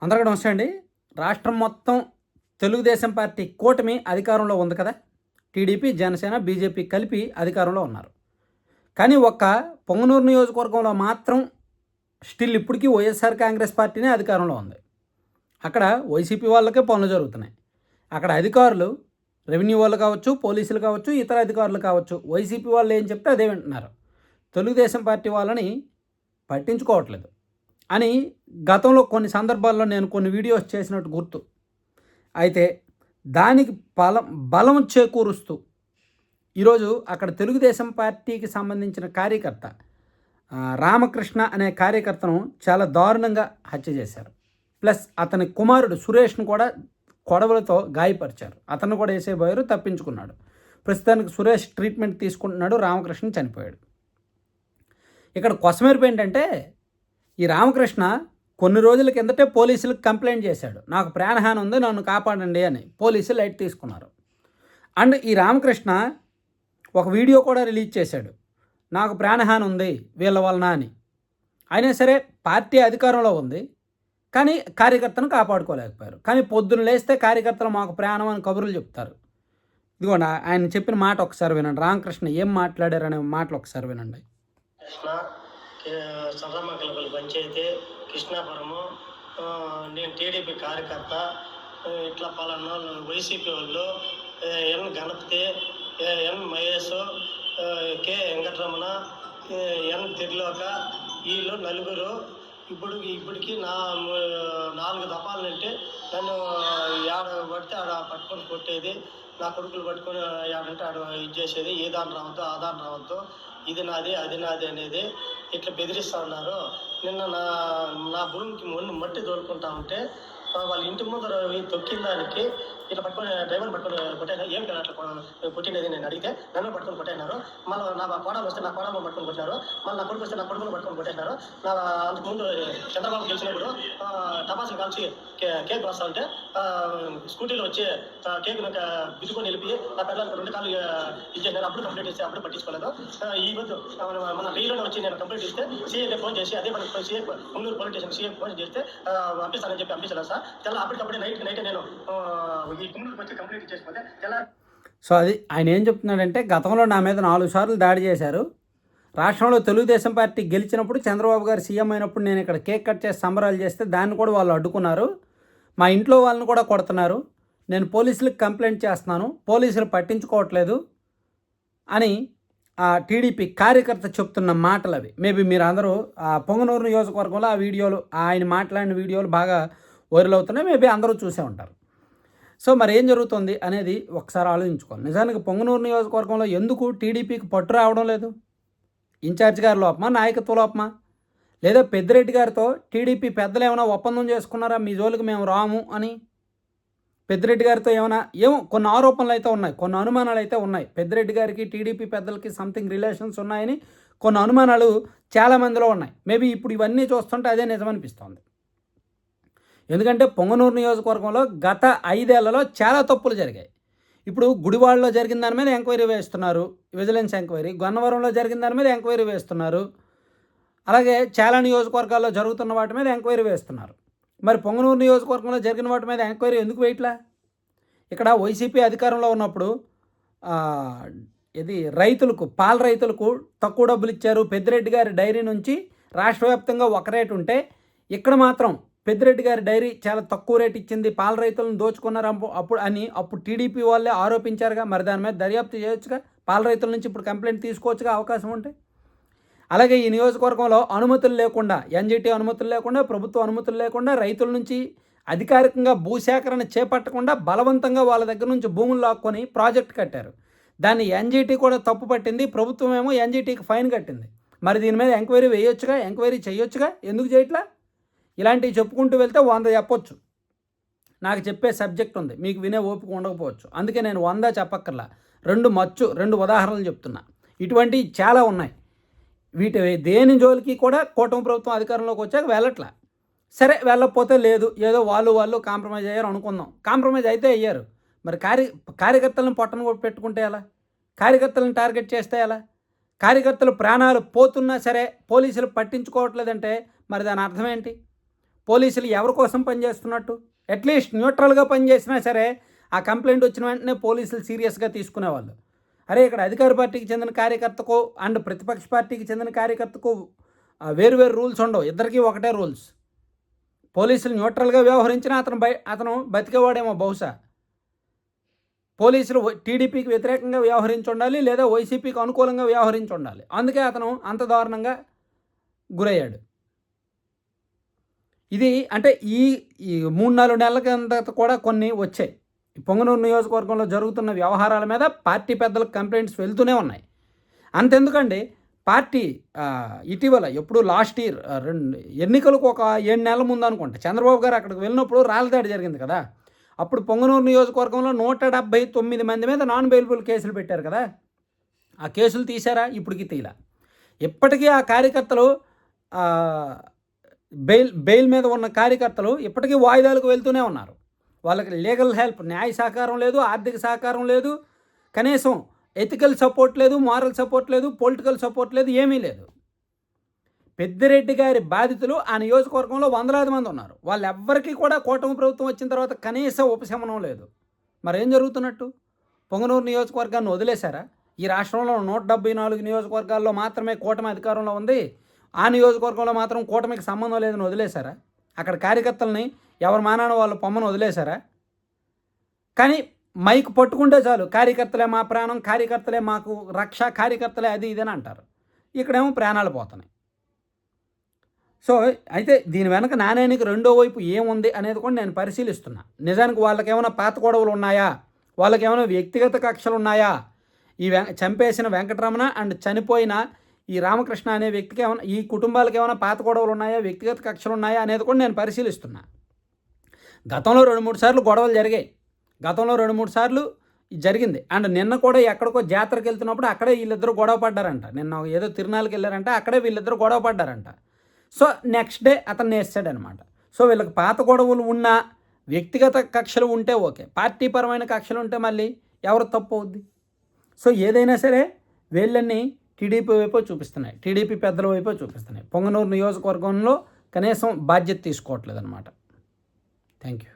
అందరికీ నమస్తే అండి. రాష్ట్రం మొత్తం తెలుగుదేశం పార్టీ కూటమి అధికారంలో ఉంది కదా! టీడీపీ, జనసేన, బీజేపీ కలిపి అధికారంలో ఉన్నారు. కానీ ఒక్క పొంగనూరు నియోజకవర్గంలో మాత్రం స్టిల్ ఇప్పటికీ వైఎస్ఆర్ కాంగ్రెస్ పార్టీనే అధికారంలో ఉంది. అక్కడ వైసీపీ వాళ్ళకే పనులు జరుగుతున్నాయి. అక్కడ అధికారులు రెవెన్యూ వాళ్ళు కావచ్చు, పోలీసులు కావచ్చు, ఇతర అధికారులు కావచ్చు, వైసీపీ వాళ్ళు ఏం చెప్తే అదే వింటున్నారు. తెలుగుదేశం పార్టీ వాళ్ళని పట్టించుకోవట్లేదు అని గతంలో కొన్ని సందర్భాల్లో నేను కొన్ని వీడియోస్ చేసినట్టు గుర్తు. అయితే దానికి బలం చేకూరుస్తూ ఈరోజు అక్కడ తెలుగుదేశం పార్టీకి సంబంధించిన కార్యకర్త రామకృష్ణ అనే కార్యకర్తను చాలా దారుణంగా హత్య చేశారు. ప్లస్ అతని కుమారుడు సురేష్ను కూడా కొడవలతో గాయపరిచారు. అతను కూడా వేసేపోయారు, తప్పించుకున్నాడు. ప్రస్తుతానికి సురేష్ ట్రీట్మెంట్ తీసుకుంటున్నాడు, రామకృష్ణ చనిపోయాడు. ఇక్కడ కొసమెరుపు ఏంటంటే ఈ రామకృష్ణ కొన్ని రోజుల కిందటే పోలీసులకు కంప్లైంట్ చేశాడు, నాకు ప్రాణహాని ఉంది, నన్ను కాపాడండి అని. పోలీసులు లైట్ తీసుకున్నారు. అండ్ ఈ రామకృష్ణ ఒక వీడియో కూడా రిలీజ్ చేశాడు, నాకు ప్రాణహాని ఉంది వీళ్ళ వలన అని. అయినా సరే పార్టీ అధికారంలో ఉంది, కానీ కార్యకర్తను కాపాడుకోలేకపోయారు. కానీ పొద్దున్న లేస్తే కార్యకర్తలు మాకు ప్రాణం అని కబుర్లు చెప్తారు. ఇదిగోండి ఆయన చెప్పిన మాట ఒకసారి వినండి. రామకృష్ణ ఏం మాట్లాడారనే మాటలు ఒకసారి వినండి. సర్రమకలపల్లి పంచాయతీ కృష్ణాపురము. నేను టీడీపీ కార్యకర్త. ఇట్లా పలానా వైసీపీ వాళ్ళు ఎన్ గణపతి, ఎన్ మహేష్, కె వెంకటరమణ, ఎన్ తిర్లోక, వీళ్ళు నలుగురు ఇప్పటికి నా 4 దఫాలంటే నన్ను ఆడ పడితే ఆడ పట్టుకొని కొట్టేది, నా కొడుకులు పట్టుకొని ఆడంటే ఆడ ఇది చేసేది, ఏ దాని రావద్దు ఆ దాని రావద్దు, ఇది నాది అది నాది అనేది ఇట్లా బెదిరిస్తూ ఉన్నారు. నిన్న నా భూమికి మట్టి తోలుకుంటా ఉంటే వాళ్ళ ఇంటి ముందర తొక్కిన దానికి ఇట్లా పట్టుకొని డ్రైవర్ని పట్టుకొని కొట్టారు. ఏం కదా అట్లా కొట్టినది నేను అడిగితే నన్ను పట్టుకొని కొట్టేసినారు. మళ్ళీ నా కోడలు వస్తే నా కోడలు పట్టుకొని కొట్టినారు. మళ్ళీ నా కొడుకు వస్తే నా కొడుకును పట్టుకొని కొట్టేసినారు. నా అంతకుముందు చంద్రబాబు గెలిచినప్పుడు టపాసులు కాల్చి కేక్ వస్తా ఉంటే స్కూటీలో వచ్చి కేక్ను బిజుకొని వెళ్ళి నా పిల్లలకు 2 కాళ్ళు ఇచ్చేసినారు. అప్పుడు కంప్లైంట్ ఇస్తే అప్పుడు పట్టించుకోలేదు. ఈ వద్దు మన రీలోనే వచ్చి నేను కంప్లైంట్ ఇస్తే సీఏకి ఫోన్ చేసి అదే మనకు సీఏ మున్నూరు పోలీస్ స్టేషన్ సీఏకి ఫోన్ చేస్తే పంపిస్తానని చెప్పి పంపించలేదు సార్. తెల్ల అప్పటికప్పుడే నైట్ నేను సో అది ఆయన ఏం చెప్తున్నాడంటే, గతంలో నా మీద 4 సార్లు దాడి చేశారు. రాష్ట్రంలో తెలుగుదేశం పార్టీ గెలిచినప్పుడు చంద్రబాబు గారు సీఎం అయినప్పుడు నేను ఇక్కడ కేక్ కట్ చేసి సంబరాలు చేస్తే దాన్ని కూడా వాళ్ళు అడ్డుకున్నారు. మా ఇంట్లో వాళ్ళని కూడా కొడుతున్నారు. నేను పోలీసులకు కంప్లైంట్ చేస్తున్నాను, పోలీసులు పట్టించుకోవట్లేదు అని ఆ టీడీపీ కార్యకర్త చెప్తున్న మాటలు అవి. మేబీ మీరు అందరూ పొంగనూరు నియోజకవర్గంలో ఆ వీడియోలు, ఆయన మాట్లాడిన వీడియోలు బాగా వైరల్ అవుతున్నాయి. మేబీ అందరూ చూసే ఉంటారు. సో మరి ఏం జరుగుతుంది అనేది ఒకసారి ఆలోచించుకోవాలి. నిజానికి పొంగనూరు నియోజకవర్గంలో ఎందుకు టీడీపీకి పట్టు రావడం లేదు? ఇన్ఛార్జ్ గారి లోపమా, నాయకత్వ లోపమా, లేదా పెద్దిరెడ్డి గారితో టీడీపీ పెద్దలు ఏమైనా ఒప్పందం చేసుకున్నారా, మీ జోలికి మేము రాము అని? పెద్దిరెడ్డి గారితో ఏమో కొన్ని ఆరోపణలు అయితే ఉన్నాయి, కొన్ని అనుమానాలు అయితే ఉన్నాయి. పెద్దిరెడ్డి గారికి టీడీపీ పెద్దలకి సంథింగ్ రిలేషన్స్ ఉన్నాయని కొన్ని అనుమానాలు చాలామందిలో ఉన్నాయి. మేబీ ఇప్పుడు ఇవన్నీ చూస్తుంటే అదే నిజమనిపిస్తోంది. ఎందుకంటే పొంగనూరు నియోజకవర్గంలో గత 5 ఏళ్లలో చాలా తప్పులు జరిగాయి. ఇప్పుడు గుడివాడలో జరిగిన దాని మీద ఎంక్వైరీ వేస్తున్నారు, విజిలెన్స్ ఎంక్వైరీ. గన్నవరంలో జరిగిన దాని మీద ఎంక్వైరీ వేస్తున్నారు. అలాగే చాలా నియోజకవర్గాల్లో జరుగుతున్న వాటి మీద ఎంక్వైరీ వేస్తున్నారు. మరి పొంగనూరు నియోజకవర్గంలో జరిగిన వాటి మీద ఎంక్వైరీ ఎందుకు వేయట్లా? ఇక్కడ వైసీపీ అధికారంలో ఉన్నప్పుడు ఇది రైతులకు, పాల రైతులకు తక్కువ డబ్బులు ఇచ్చారు. పెద్దిరెడ్డి గారి డైరీ నుంచి రాష్ట్ర వ్యాప్తంగా ఒక రేటు ఉంటే ఇక్కడ మాత్రం పెద్దిరెడ్డి గారి డైరీ చాలా తక్కువ రేటు ఇచ్చింది, పాల రైతులను దోచుకున్నారు అప్పుడు టీడీపీ వాళ్ళే ఆరోపించారుగా. మరి దాని మీద దర్యాప్తు చేయొచ్చుగా, పాల రైతుల నుంచి ఇప్పుడు కంప్లైంట్ తీసుకోవచ్చుగా అవకాశం ఉంటే. అలాగే ఈ నియోజకవర్గంలో అనుమతులు లేకుండా, ఎన్జిటి అనుమతులు లేకుండా, ప్రభుత్వ అనుమతులు లేకుండా, రైతుల నుంచి అధికారికంగా భూసేకరణ చేపట్టకుండా బలవంతంగా వాళ్ళ దగ్గర నుంచి భూములు లాక్కొని ప్రాజెక్ట్ కట్టారు. దాన్ని ఎన్జిటి కూడా తప్పు పట్టింది, ప్రభుత్వం ఏమో ఎన్జిటికి ఫైన్ కట్టింది. మరి దీని మీద ఎంక్వైరీ వేయొచ్చుగా, ఎంక్వైరీ చేయొచ్చుగా, ఎందుకు చేయట్లా? ఇలాంటివి చెప్పుకుంటూ వెళ్తే 100 చెప్పొచ్చు. నాకు చెప్పే సబ్జెక్ట్ ఉంది, మీకు వినే ఓపిక ఉండకపోవచ్చు. అందుకే నేను 100 చెప్పక్కర్లా, 2 ఉదాహరణలు చెప్తున్నా. ఇటువంటివి చాలా ఉన్నాయి. వీటి దేని జోలికి కూడా కూటమి ప్రభుత్వం అధికారంలోకి వచ్చాక వెళ్ళట్లా. సరే వెళ్ళకపోతే లేదు, ఏదో వాళ్ళు కాంప్రమైజ్ అయ్యారు అనుకుందాం. కాంప్రమైజ్ అయితే అయ్యారు. మరి కార్యకర్తలను పొట్టను పెట్టుకుంటే ఎలా? కార్యకర్తలను టార్గెట్ చేస్తే ఎలా? కార్యకర్తలు ప్రాణాలు పోతున్నా సరే పోలీసులు పట్టించుకోవట్లేదంటే మరి దాని అర్థం ఏంటి? పోలీసులు ఎవరి కోసం పనిచేస్తున్నట్టు? అట్లీస్ట్ న్యూట్రల్గా పనిచేసినా సరే ఆ కంప్లైంట్ వచ్చిన వెంటనే పోలీసులు సీరియస్గా తీసుకునేవాళ్ళు. అరే ఇక్కడ అధికార పార్టీకి చెందిన కార్యకర్తకు అండ్ ప్రతిపక్ష పార్టీకి చెందిన కార్యకర్తకు వేరు వేరు రూల్స్ ఉండవు, ఇద్దరికీ ఒకటే రూల్స్. పోలీసులు న్యూట్రల్గా వ్యవహరించినా అతను బతికేవాడేమో బహుశా. పోలీసులు టీడీపీకి వ్యతిరేకంగా వ్యవహరించి ఉండాలి, లేదా వైసీపీకి అనుకూలంగా వ్యవహరించి ఉండాలి. అందుకే అతను అంత దారుణంగా గురయ్యాడు. ఇది అంటే ఈ 3-4 నెలల కింద కూడా కొన్ని వచ్చాయి. పొంగనూరు నియోజకవర్గంలో జరుగుతున్న వ్యవహారాల మీద పార్టీ పెద్దలకు కంప్లైంట్స్ వెళ్తూనే ఉన్నాయి. అంతెందుకండి, పార్టీ ఇటీవల ఎప్పుడు లాస్ట్ ఇయర్ ఎన్నికలకు ఒక 7 నెలల ముందు అనుకుంటా చంద్రబాబు గారు అక్కడికి వెళ్ళినప్పుడు రాళ్ళదాడి జరిగింది కదా. అప్పుడు పొంగనూరు నియోజకవర్గంలో 179 మంది మీద నాన్ బెయిలబుల్ కేసులు పెట్టారు కదా. ఆ కేసులు తీశారా? ఇప్పటికి తీలా. ఇప్పటికీ ఆ కార్యకర్తలు బెయిల్ మీద ఉన్న కార్యకర్తలు ఇప్పటికీ వాయిదాలకు వెళ్తూనే ఉన్నారు. వాళ్ళకి లీగల్ హెల్ప్, న్యాయ సహకారం లేదు, ఆర్థిక సహకారం లేదు, కనీసం ఎథికల్ సపోర్ట్ లేదు, మారల్ సపోర్ట్ లేదు, పొలిటికల్ సపోర్ట్ లేదు, ఏమీ లేదు. పెద్దిరెడ్డి గారి బాధితులు ఆ నియోజకవర్గంలో వందలాది మంది ఉన్నారు. వాళ్ళెవ్వరికీ కూడా కూటమి ప్రభుత్వం వచ్చిన తర్వాత కనీస ఉపశమనం లేదు. మరేం జరుగుతున్నట్టు? పొంగనూరు నియోజకవర్గాన్ని వదిలేశారా? ఈ రాష్ట్రంలో 174 నియోజకవర్గాల్లో మాత్రమే కూటమి అధికారంలో ఉంది, ఆ నియోజకవర్గంలో మాత్రం కూటమికి సంబంధం లేదని వదిలేశారా? అక్కడ కార్యకర్తలని ఎవరి మానాన వాళ్ళు పొమ్మను వదిలేశారా? కానీ మైక్ పట్టుకుంటే చాలు, కార్యకర్తలే మా ప్రాణం, కార్యకర్తలే మాకు రక్ష, కార్యకర్తలే అది ఇదని అంటారు. ఇక్కడేమో ప్రాణాలు పోతున్నాయి. సో అయితే దీని వెనక నాణ్యానికి రెండో వైపు ఏముంది అనేది కూడా నేను పరిశీలిస్తున్నా. నిజానికి వాళ్ళకి ఏమైనా పాత గొడవలు ఉన్నాయా, వాళ్ళకి ఏమైనా వ్యక్తిగత కక్షలు ఉన్నాయా, ఈ చంపేసిన వెంకటరమణ అండ్ చనిపోయిన ఈ రామకృష్ణ అనే వ్యక్తికి ఏమైనా, ఈ కుటుంబాలకు ఏమైనా పాత గొడవలు ఉన్నాయా, వ్యక్తిగత కక్షలు ఉన్నాయా అనేది కూడా నేను పరిశీలిస్తున్నా. గతంలో 2-3 సార్లు గొడవలు జరిగాయి, గతంలో 2-3 సార్లు జరిగింది. అండ్ నిన్న కూడా ఎక్కడికో జాతరకి వెళ్తున్నప్పుడు అక్కడే వీళ్ళిద్దరూ గొడవ పడ్డారంట. నిన్న ఏదో తిరునాళ్ళకి వెళ్ళారంట, అక్కడే వీళ్ళిద్దరూ గొడవ పడ్డారంట. సో నెక్స్ట్ డే అతన్ని వేసాడనమాట. సో వీళ్ళకి పాత గొడవలు ఉన్నా, వ్యక్తిగత కక్షలు ఉంటే ఓకే, పార్టీ పరమైన కక్షలు ఉంటే మళ్ళీ ఎవరు తప్పు అవుద్ది? సో ఏదైనా సరే వీళ్ళని టీడీపీ వైపు చూపిస్తున్నాయి, టీడీపీ పెద్దల వైపు చూపిస్తున్నాయి. పొంగనూరు నియోజకవర్గంలో కనీసం బాధ్యత తీసుకోవట్లేదు అనమాట. Thank you.